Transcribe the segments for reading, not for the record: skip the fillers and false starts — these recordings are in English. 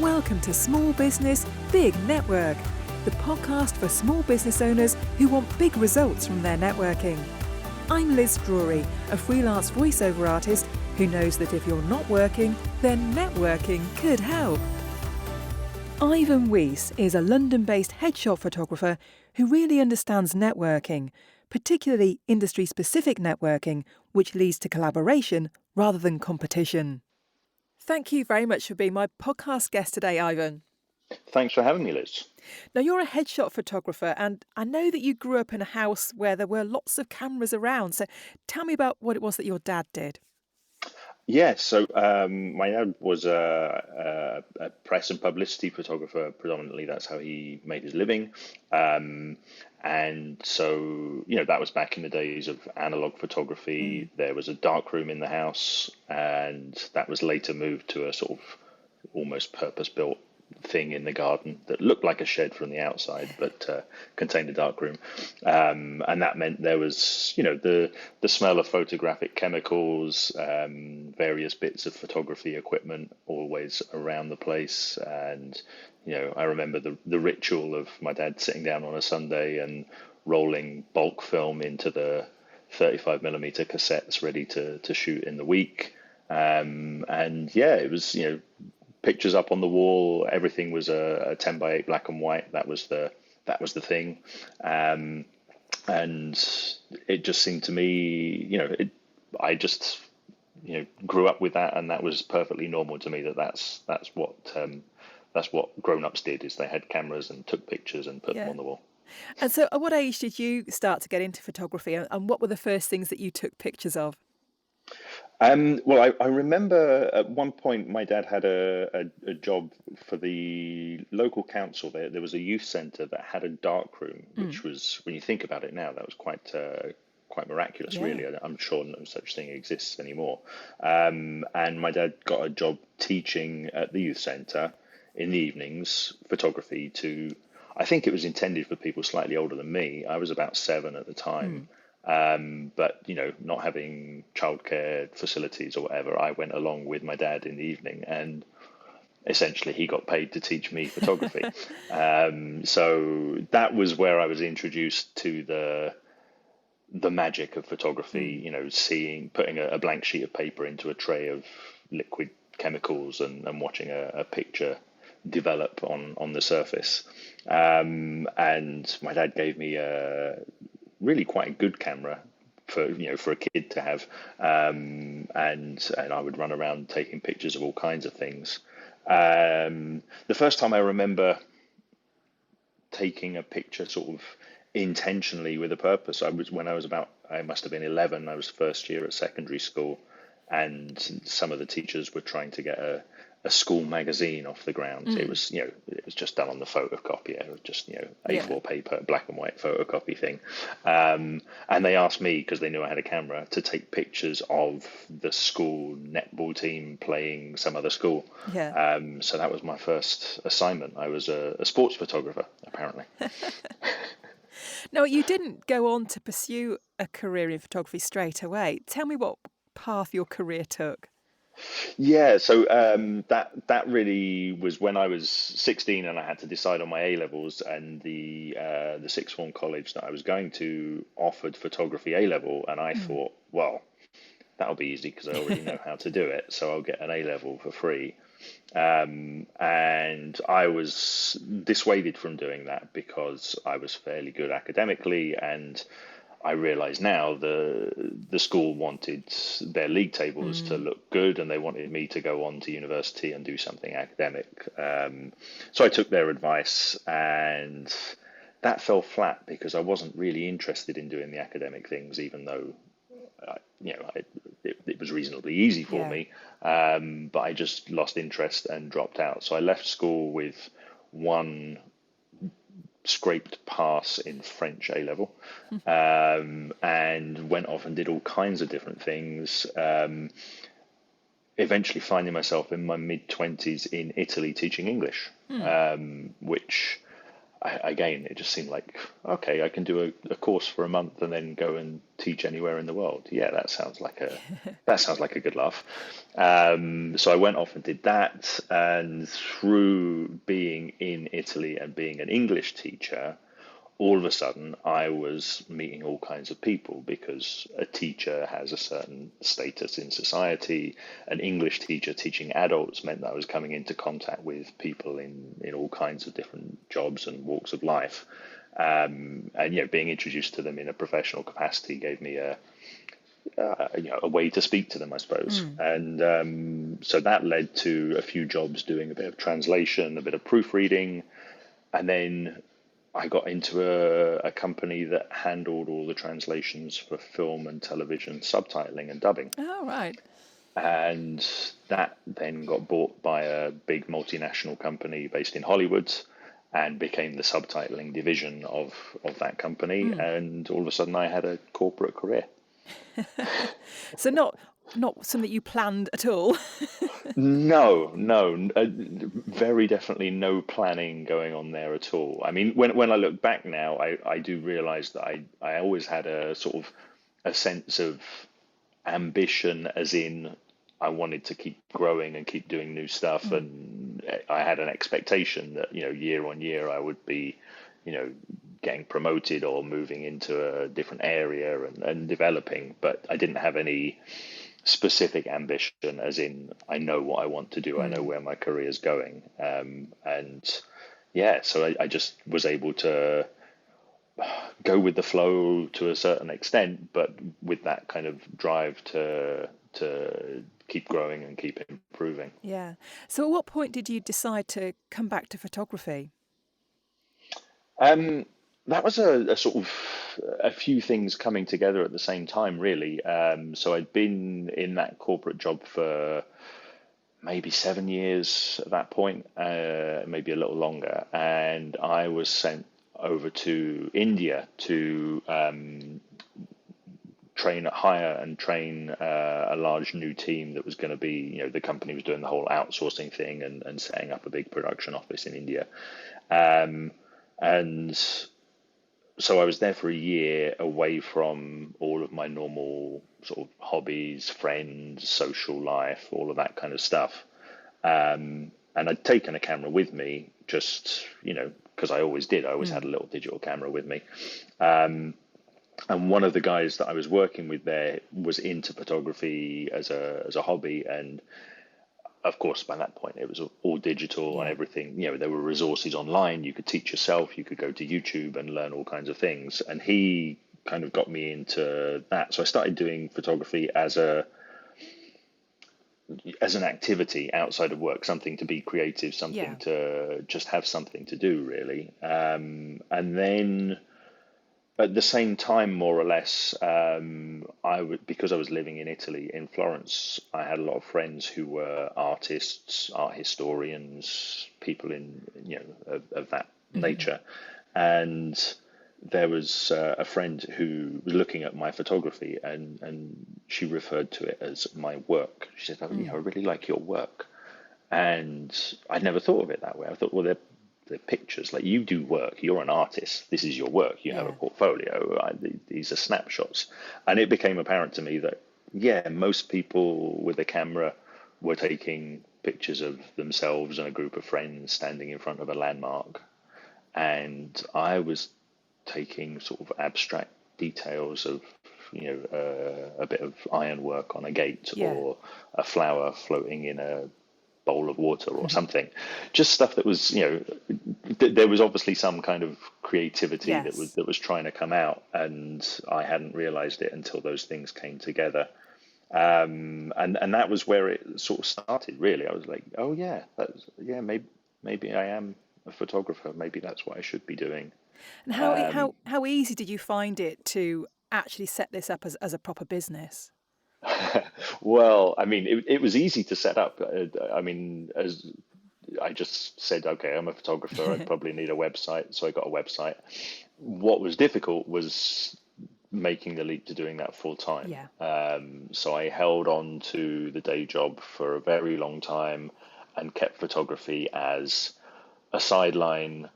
Welcome to Small Business, Big Network, the podcast for small business owners who want big results from their networking. I'm Liz Drury, a freelance voiceover artist who knows that if you're not working, then networking could help. Ivan Weiss is a London-based headshot photographer who really understands networking, particularly industry-specific networking, which leads to collaboration rather than competition. Thank you very much for being my podcast guest today, Ivan. Thanks for having me, Liz. Now, you're a headshot photographer, and I know that you grew up in a house where there were lots of cameras around. So tell me about what it was that your dad did. Yeah, so my dad was a press and publicity photographer predominantly. That's how he made his living. And so, that was back in the days of analog photography. There was a darkroom in the house, and that was later moved to a sort of almost purpose-built thing in the garden that looked like a shed from the outside, but contained a darkroom. And that meant there was, the smell of photographic chemicals, various bits of photography equipment always around the place. And, I remember the ritual of my dad sitting down on a Sunday and rolling bulk film into the 35mm cassettes ready to shoot in the week. It was, pictures up on the wall. Everything was a 10:8 black and white. That was the thing, and it just seemed to me, I just grew up with that, and that was perfectly normal to me. That's what grown-ups did, is they had cameras and took pictures and put them on the wall. And so, at what age did you start to get into photography, and what were the first things that you took pictures of? Well, I remember at one point my dad had a job for the local council. There was a youth centre that had a darkroom, which was, when you think about it now, that was quite miraculous, really. I'm sure no such thing exists anymore. And my dad got a job teaching at the youth centre in the evenings, photography to, I think it was intended for people slightly older than me. I was about 7 at the time. But, not having childcare facilities or whatever, I went along with my dad in the evening, and essentially he got paid to teach me photography. So that was where I was introduced to the magic of photography, putting a blank sheet of paper into a tray of liquid chemicals and watching a picture develop on the surface. And my dad gave me a really quite a good camera for a kid to have, and I would run around taking pictures of all kinds of things. The first time I remember taking a picture sort of intentionally with a purpose, I must have been 11. I was first year at secondary school, and some of the teachers were trying to get a school magazine off the ground. It was, it was just done on the photocopier. It was just, A4 paper, black and white photocopy thing. And they asked me, because they knew I had a camera, to take pictures of the school netball team playing some other school. So that was my first assignment. I was a sports photographer, apparently. No, you didn't go on to pursue a career in photography straight away. Tell me what path your career took. Yeah, so that really was when I was 16 and I had to decide on my A levels, and the sixth form college that I was going to offered photography A level, and I thought, well, that'll be easy because I already know how to do it, so I'll get an A level for free. And I was dissuaded from doing that because I was fairly good academically, and I realise now the school wanted their league tables to look good, and they wanted me to go on to university and do something academic. So I took their advice, and that fell flat because I wasn't really interested in doing the academic things, even though it was reasonably easy for me. But I just lost interest and dropped out. So I left school with one scraped pass in French A level, and went off and did all kinds of different things. Eventually finding myself in my mid-20s in Italy teaching English, which again, it just seemed like, okay, I can do a course for a month and then go and teach anywhere in the world. Yeah, that sounds like a good laugh. So I went off and did that, and through being in Italy and being an English teacher, all of a sudden I was meeting all kinds of people, because a teacher has a certain status in society. An English teacher teaching adults meant that I was coming into contact with people in all kinds of different jobs and walks of life. And being introduced to them in a professional capacity gave me a way to speak to them, I suppose. And so that led to a few jobs doing a bit of translation, a bit of proofreading, and then I got into a company that handled all the translations for film and television subtitling and dubbing. Oh, right. And that then got bought by a big multinational company based in Hollywood and became the subtitling division of that company. And all of a sudden I had a corporate career. So not something you planned at all. No, very definitely no planning going on there at all. I mean, when I look back now, I do realize that I always had a sort of a sense of ambition, as in I wanted to keep growing and keep doing new stuff. And I had an expectation that, year on year I would be, getting promoted or moving into a different area and developing, but I didn't have any specific ambition, as in I know what I want to do, I know where my career is going. So I just was able to go with the flow to a certain extent, but with that kind of drive to keep growing and keep improving. Yeah. So at what point did you decide to come back to photography? That was a sort of a few things coming together at the same time, really. So I'd been in that corporate job for maybe 7 years at that point, maybe a little longer, and I was sent over to India to hire and train a large new team that was going to be, the company was doing the whole outsourcing thing and setting up a big production office in India. And so I was there for a year, away from all of my normal sort of hobbies, friends, social life, all of that kind of stuff. And I'd taken a camera with me, just, because I always did. I always had a little digital camera with me. And one of the guys that I was working with there was into photography as a hobby. And of course, by that point, it was all digital and everything. There were resources online. You could teach yourself. You could go to YouTube and learn all kinds of things. And he kind of got me into that. So I started doing photography as an activity outside of work, something to be creative, something to just have something to do, really. And then at the same time, more or less, because I was living in Italy, in Florence, I had a lot of friends who were artists, art historians, people of that nature. And there was a friend who was looking at my photography, and she referred to it as my work. She said, I really like your work. And I'd never thought of it that way. I thought, well, they're pictures. Like, you do work, you're an artist, this is your work, you have a portfolio, these are snapshots. And it became apparent to me that most people with a camera were taking pictures of themselves and a group of friends standing in front of a landmark, and I was taking sort of abstract details of a bit of ironwork on a gate, or a flower floating in a bowl of water or something, just stuff that was, there was obviously some kind of creativity that was trying to come out, and I hadn't realized it until those things came together. And that was where it sort of started, really. I was like, oh yeah, maybe I am a photographer. Maybe that's what I should be doing. And how easy did you find it to actually set this up as a proper business? Well, I mean, it was easy to set up. I mean, as I just said, okay, I'm a photographer, I probably need a website. So I got a website. What was difficult was making the leap to doing that full time. So I held on to the day job for a very long time and kept photography as a sideline,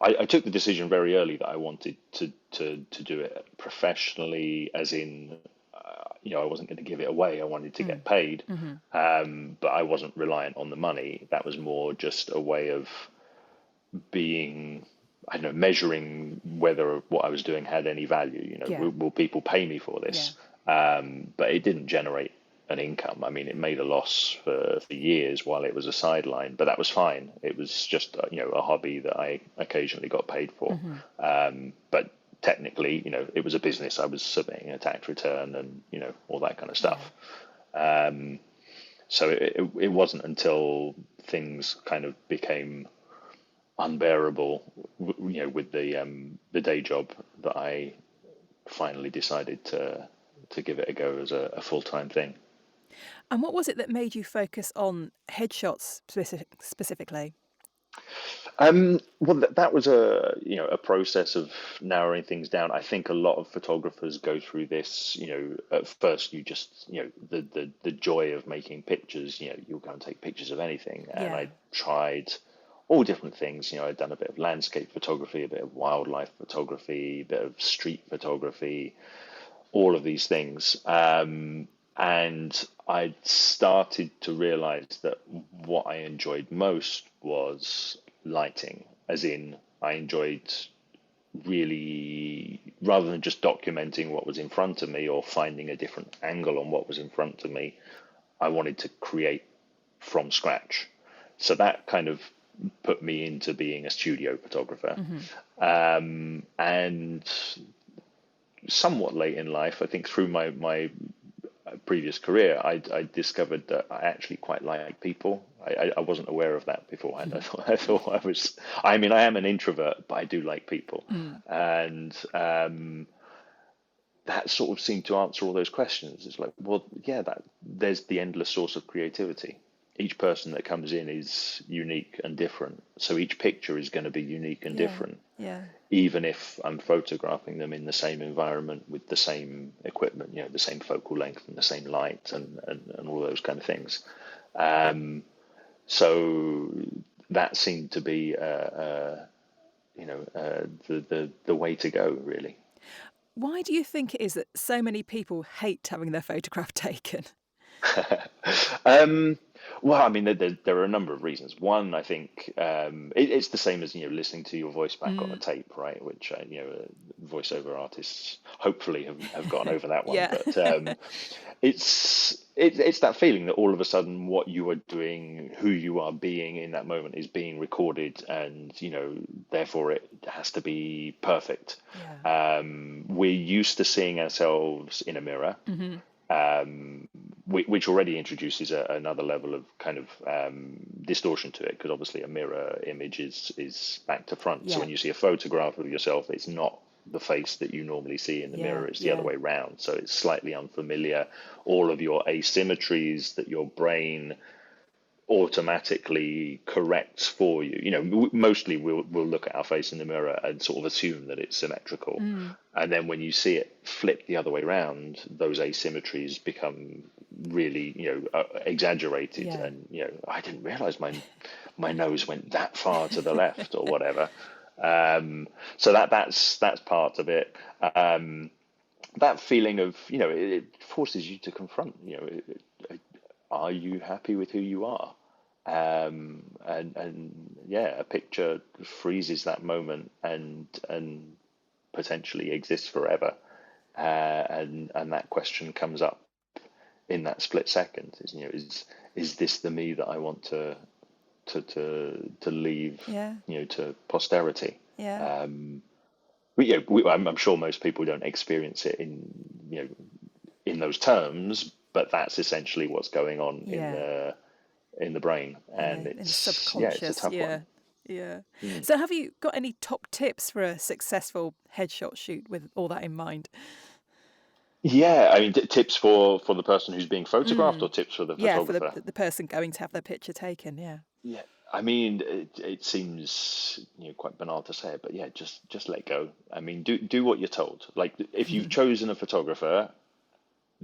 I took the decision very early that I wanted to do it professionally, as in, I wasn't going to give it away. I wanted to get paid, but I wasn't reliant on the money. That was more just a way of being, I don't know, measuring whether what I was doing had any value. Will people pay me for this? But it didn't generate an income. I mean, it made a loss for years while it was a sideline, but that was fine. It was just a hobby that I occasionally got paid for. But technically, it was a business. I was submitting a tax return and all that kind of stuff. So it wasn't until things kind of became unbearable, with the day job, that I finally decided to give it a go as a full-time thing. And what was it that made you focus on headshots specifically? Well, that was a process of narrowing things down. I think a lot of photographers go through this. At first you just, the joy of making pictures. You'll go and take pictures of anything, and I tried all different things. I'd done a bit of landscape photography, a bit of wildlife photography, a bit of street photography, all of these things. And I started to realize that what I enjoyed most was lighting, as in I enjoyed really, rather than just documenting what was in front of me or finding a different angle on what was in front of me, I wanted to create from scratch. So that kind of put me into being a studio photographer. And somewhat late in life, I think through my previous career, I discovered that I actually quite like people. I wasn't aware of that beforehand. I thought I was. I mean, I am an introvert, but I do like people, and that sort of seemed to answer all those questions. It's like, well, yeah, there's the endless source of creativity. Each person that comes in is unique and different, so each picture is going to be unique and different. Even if I'm photographing them in the same environment with the same equipment, the same focal length and the same light and all those kind of things. So that seemed to be, the way to go, really. Why do you think it is that so many people hate having their photograph taken? Well, I mean, there are a number of reasons. One, I think it's the same as listening to your voice back on a tape, right? Which voiceover artists hopefully have gotten over that one. But it's that feeling that all of a sudden what you are doing, who you are being in that moment, is being recorded, and therefore it has to be perfect. We're used to seeing ourselves in a mirror. Which already introduces another level of kind of distortion to it, because obviously a mirror image is back to front. So when you see a photograph of yourself, it's not the face that you normally see in the mirror, it's the other way around. So it's slightly unfamiliar. All of your asymmetries that your brain automatically corrects for you. Mostly we'll look at our face in the mirror and sort of assume that it's symmetrical. And then when you see it flip the other way around, those asymmetries become really, exaggerated. And, I didn't realize my nose went that far to the left or whatever. So that's part of it. That feeling of, it forces you to confront, are you happy with who you are? And a picture freezes that moment and potentially exists forever. And that question comes up in that split second. Is this the me that I want to leave, to posterity? I'm sure most people don't experience it in those terms, but that's essentially what's going on in the brain, and it's subconscious. It's a tough one. So have you got any top tips for a successful headshot shoot with all that in mind? I mean, tips for the person who's being photographed, or tips for the photographer? For the person going to have their picture taken. I mean, it seems quite banal to say it, but just let go. I mean, do what you're told. Like, if you've chosen a photographer,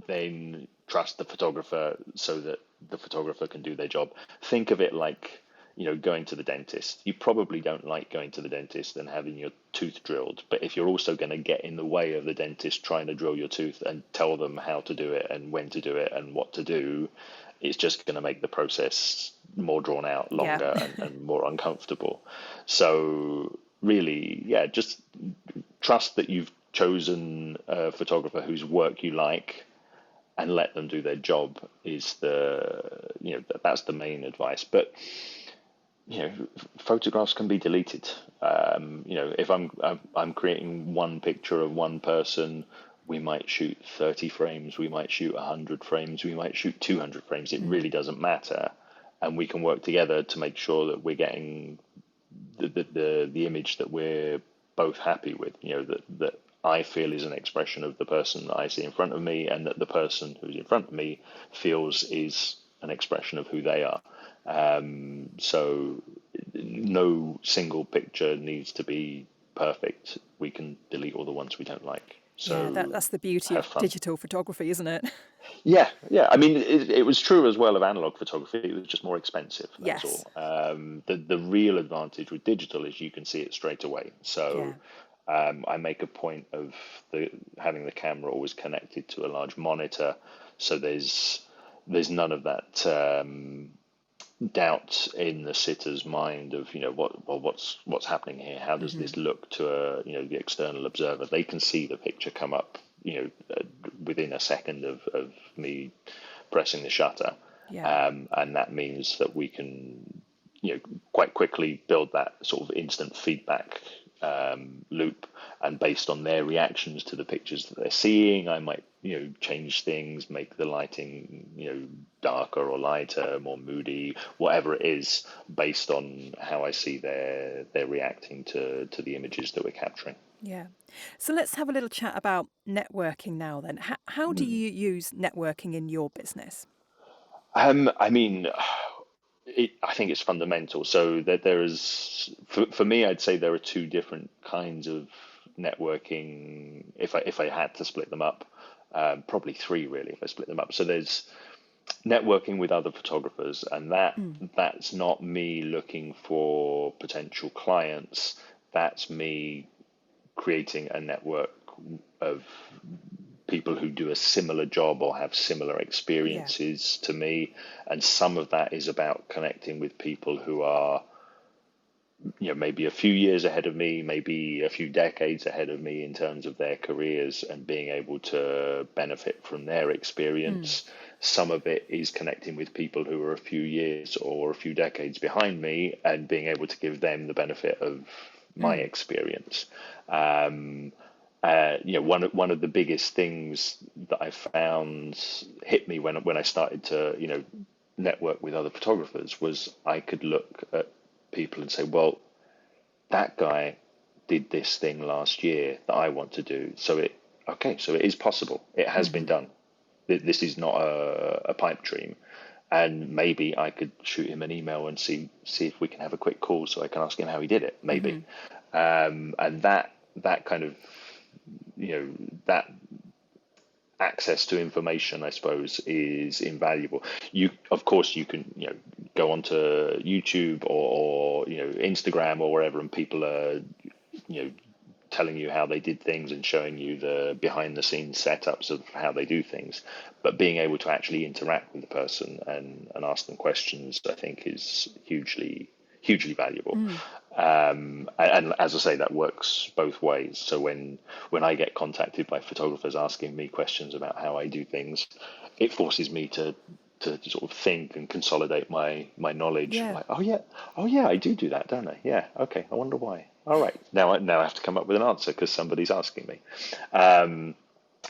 then trust the photographer so that the photographer can do their job. Think of it like, going to the dentist. You probably don't like going to the dentist and having your tooth drilled. But if you're also going to get in the way of the dentist trying to drill your tooth and tell them how to do it and when to do it and what to do, it's just going to make the process more drawn out, longer, and more uncomfortable. So really, just trust that you've chosen a photographer whose work you like, and let them do their job is that's the main advice. But photographs can be deleted. If I'm creating one picture of one person, we might shoot 30 frames, we might shoot 100 frames, we might shoot 200 frames. It really doesn't matter, and we can work together to make sure that we're getting the image that we're both happy with. That I feel is an expression of the person that I see in front of me, and that the person who's in front of me feels is an expression of who they are. So no single picture needs to be perfect. We can delete all the ones we don't like. So that's the beauty of digital photography, isn't it? Yeah. I mean, it was true as well of analog photography. It was just more expensive. That's Yes. all. The real advantage with digital is you can see it straight away. So I make a point of having the camera always connected to a large monitor, so there's none of that doubt in the sitter's mind of what's happening here. How does this look to the external observer? They can see the picture come up within a second of me pressing the shutter, and that means that we can quite quickly build that sort of instant feedback loop, and based on their reactions to the pictures that they're seeing, I might change things, make the lighting darker or lighter, more moody, whatever it is, based on how I see they're reacting to the images that we're capturing. So let's have a little chat about networking now then. How do you use networking in your business? I mean, I think it's fundamental. So that there is, for me, I'd say there are two different kinds of networking. If I had to split them up, probably three really. If I split them up, so there's networking with other photographers, and that's not me looking for potential clients. That's me creating a network of people who do a similar job or have similar experiences to me. And some of that is about connecting with people who are, maybe a few years ahead of me, maybe a few decades ahead of me in terms of their careers, and being able to benefit from their experience. Some of it is connecting with people who are a few years or a few decades behind me, and being able to give them the benefit of my experience. One of the biggest things that I found hit me when I started to network with other photographers was I could look at people and say, well, that guy did this thing last year that I want to do. So it is possible. It has been done. This is not a pipe dream. And maybe I could shoot him an email and see if we can have a quick call so I can ask him how he did it, maybe. And that kind of, that access to information, I suppose, is invaluable. Of course, you can, go onto YouTube or Instagram or wherever, and people are, telling you how they did things and showing you the behind the scenes setups of how they do things. But being able to actually interact with the person and ask them questions, I think, is hugely valuable. And as I say, that works both ways. So when I get contacted by photographers asking me questions about how I do things, it forces me to sort of think and consolidate my knowledge. Like, oh yeah, I do that, don't I? Yeah, okay, I wonder why. All right, now I have to come up with an answer because somebody's asking me.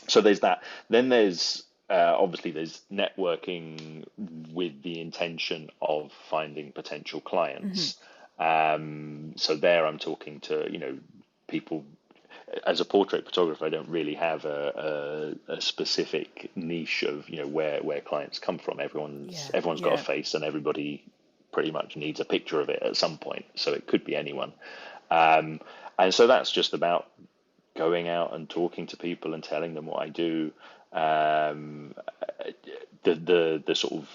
So there's that. Then there's obviously there's networking with the intention of finding potential clients. So there I'm talking to people. As a portrait photographer, I don't really have a specific niche of where clients come from. Everyone's got a face, and everybody pretty much needs a picture of it at some point. So it could be anyone, and so that's just about going out and talking to people and telling them what I do. The sort of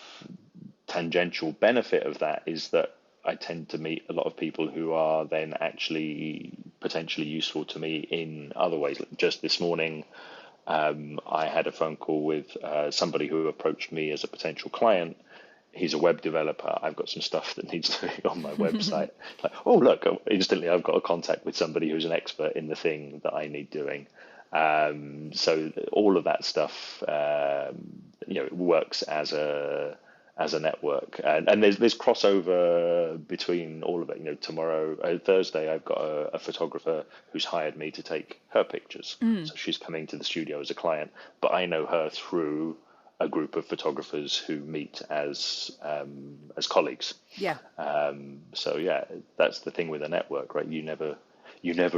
tangential benefit of that is that I tend to meet a lot of people who are then actually potentially useful to me in other ways. Just this morning, I had a phone call with somebody who approached me as a potential client. He's a web developer. I've got some stuff that needs doing on my website. Like, oh, look, instantly I've got a contact with somebody who's an expert in the thing that I need doing. So all of that stuff, it works as a network, and there's crossover between all of it. Tomorrow, Thursday, I've got a photographer who's hired me to take her pictures. So she's coming to the studio as a client, but I know her through a group of photographers who meet as colleagues. Yeah. So yeah, that's the thing with a network, right? You never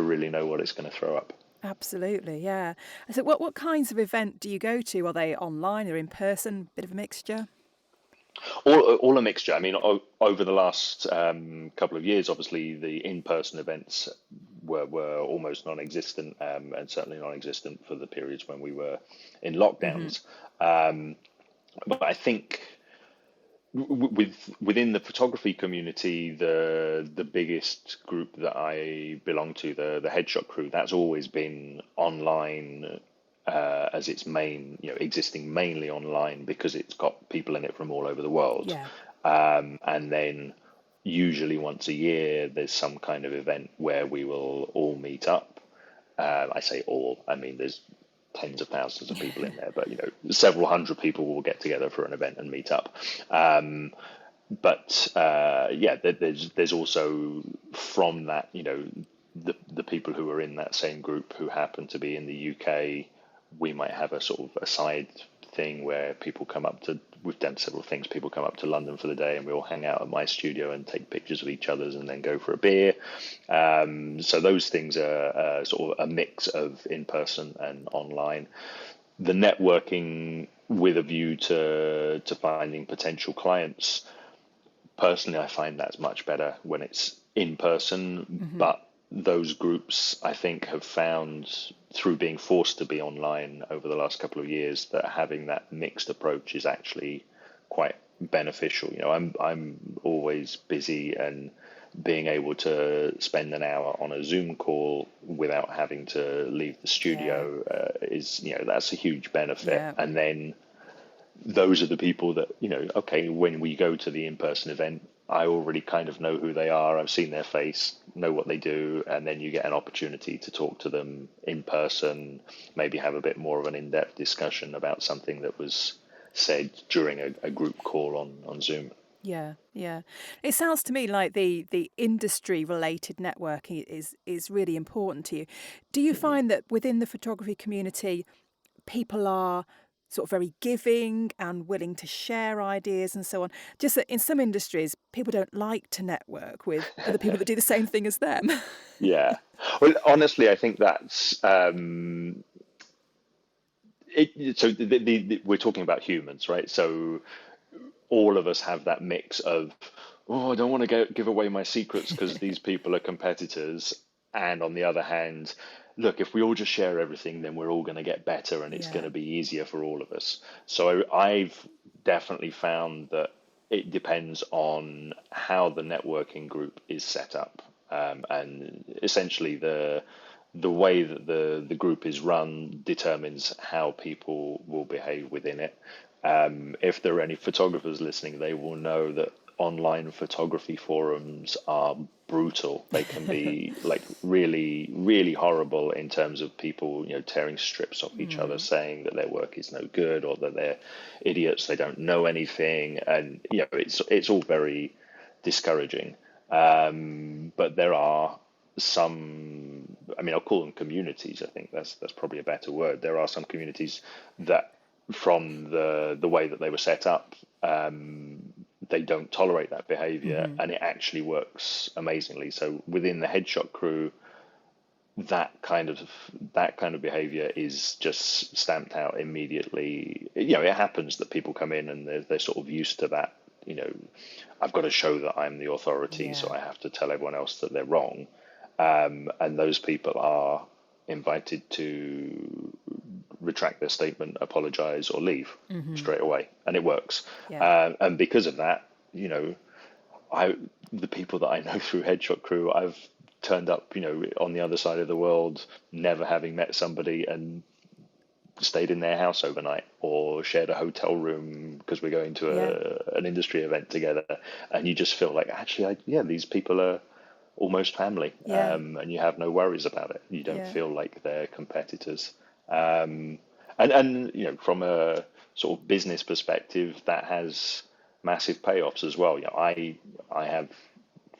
really know what it's going to throw up. Absolutely, yeah. So what kinds of event do you go to? Are they online or in person? Bit of a mixture? All a mixture. I mean, over the last couple of years, obviously the in-person events were almost non-existent, and certainly non-existent for the periods when we were in lockdowns. But I think within the photography community, the biggest group that I belong to, the headshot crew, that's always been online. As its main, existing mainly online because it's got people in it from all over the world. Yeah. And then usually once a year, there's some kind of event where we will all meet up. I say all, I mean, there's tens of thousands of people in there, but, several hundred people will get together for an event and meet up. There's also from that, the people who are in that same group who happen to be in the UK. We might have a sort of a side thing where people come up to, we've done several things, people come up to London for the day and we all hang out at my studio and take pictures of each other's and then go for a beer. So those things are sort of a mix of in-person and online. The networking with a view to finding potential clients, personally, I find that's much better when it's in person, but those groups, I think, have found through being forced to be online over the last couple of years that having that mixed approach is actually quite beneficial. I'm always busy, and being able to spend an hour on a Zoom call without having to leave the studio is, that's a huge benefit. Yeah. And then those are the people that, okay, when we go to the in-person event, I already kind of know who they are. I've seen their face, know what they do, and then you get an opportunity to talk to them in person, maybe have a bit more of an in-depth discussion about something that was said during a group call on Zoom. Yeah, yeah. It sounds to me like the industry-related networking is really important to you. Do you find that within the photography community, people are sort of very giving and willing to share ideas and so on? Just that in some industries, people don't like to network with other people that do the same thing as them. Yeah. Well, honestly, I think that's we're talking about humans, right? So all of us have that mix of, I don't want to give away my secrets because these people are competitors. And on the other hand, look, if we all just share everything, then we're all going to get better and it's going to be easier for all of us. So I've definitely found that it depends on how the networking group is set up. And essentially the way that the group is run determines how people will behave within it. If there are any photographers listening, they will know that online photography forums are brutal. They can be like really, really horrible in terms of people, tearing strips off each other, saying that their work is no good or that they're idiots, they don't know anything, and it's all very discouraging. But there are some, I'll call them communities. I think that's probably a better word. There are some communities that, from the way that they were set up, they don't tolerate that behavior, and it actually works amazingly. So within the headshot crew, that kind of behavior is just stamped out immediately. It happens that people come in and they're sort of used to that. I've got to show that I'm the authority, so I have to tell everyone else that they're wrong. And those people are invited to retract their statement, apologize, or leave straight away, and it works. And because of that, the people that I know through Headshot Crew, I've turned up, on the other side of the world, never having met somebody, and stayed in their house overnight or shared a hotel room because we're going to an industry event together, and you just feel like actually, these people are almost family, and you have no worries about it. You don't feel like they're competitors, and from a sort of business perspective, that has massive payoffs as well. I have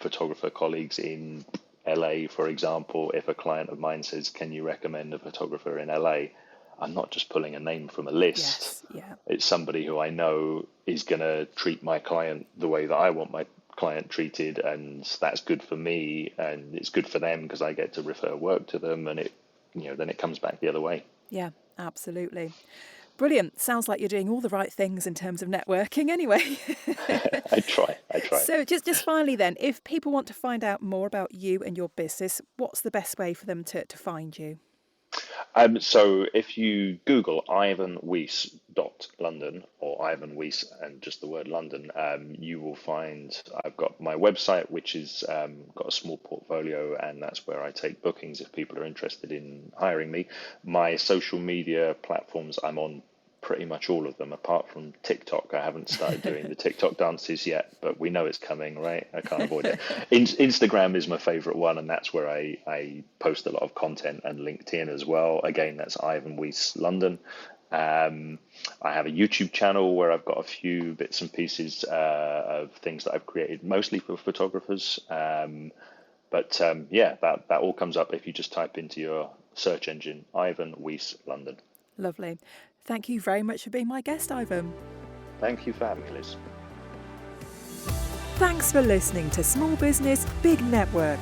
photographer colleagues in LA, for example. If a client of mine says, "Can you recommend a photographer in LA?" I'm not just pulling a name from a list. It's somebody who I know is going to treat my client the way that I want my client treated, and that's good for me, and it's good for them because I get to refer work to them, and then it comes back the other way. Yeah, absolutely. Brilliant. Sounds like you're doing all the right things in terms of networking anyway. I try. So just finally then, if people want to find out more about you and your business, what's the best way for them to find you? So if you Google ivanweiss.london or Ivan Weiss and just the word London, you will find I've got my website, which is got a small portfolio, and that's where I take bookings if people are interested in hiring me. My social media platforms, I'm on pretty much all of them, apart from TikTok. I haven't started doing the TikTok dances yet, but we know it's coming, right? I can't avoid it. Instagram is my favorite one, and that's where I post a lot of content, and LinkedIn as well. Again, that's Ivan Weiss London. I have a YouTube channel where I've got a few bits and pieces of things that I've created, mostly for photographers. But that all comes up if you just type into your search engine, Ivan Weiss London. Lovely. Thank you very much for being my guest, Ivan. Thank you for having me, Liz. Thanks for listening to Small Business, Big Network.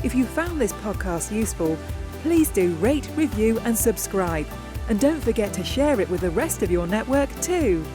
If you found this podcast useful, please do rate, review and subscribe. And don't forget to share it with the rest of your network too.